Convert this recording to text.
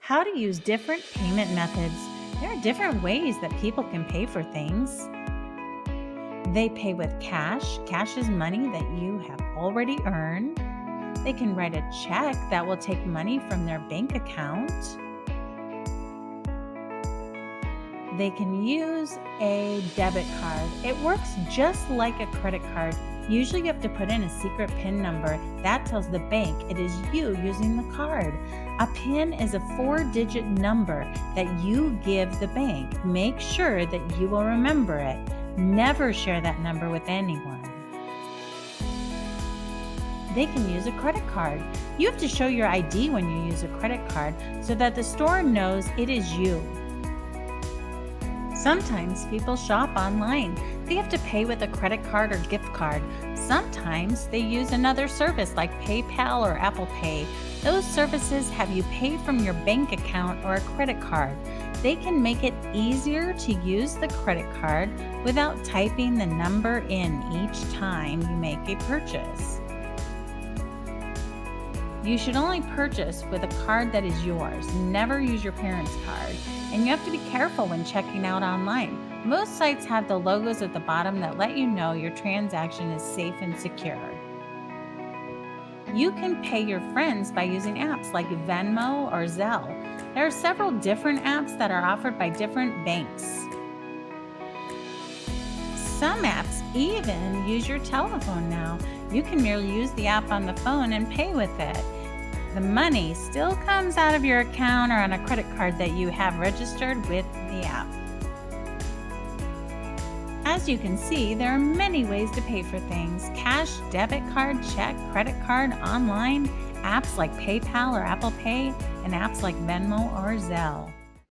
How to use different payment methods. There are different ways that people can pay for things. They pay with cash. Cash is money that you have already earned. They can write a check that will take money from their bank account. They can use a debit card. It works just like a credit card. Usually, you have to put in a secret PIN number that tells the bank it is you using the card. A PIN is a 4-digit number that you give the bank. Make sure that you will remember it. Never share that number with anyone. They can use a credit card. You have to show your ID when you use a credit card so that the store knows it is you. Sometimes people shop online. They have to pay with a credit card or gift card. Sometimes they use another service like PayPal or Apple Pay. Those services have you pay from your bank account or a credit card. They can make it easier to use the credit card without typing the number in each time you make a purchase. You should only purchase with a card that is yours. Never use your parents' card. And you have to be careful when checking out online. Most sites have the logos at the bottom that let you know your transaction is safe and secure. You can pay your friends by using apps like Venmo or Zelle. There are several different apps that are offered by different banks. Some apps even use your telephone now. You can merely use the app on the phone and pay with it. The money still comes out of your account or on a credit card that you have registered with the app. As you can see, there are many ways to pay for things: cash, debit card, check, credit card, online, apps like PayPal or Apple Pay, and apps like Venmo or Zelle.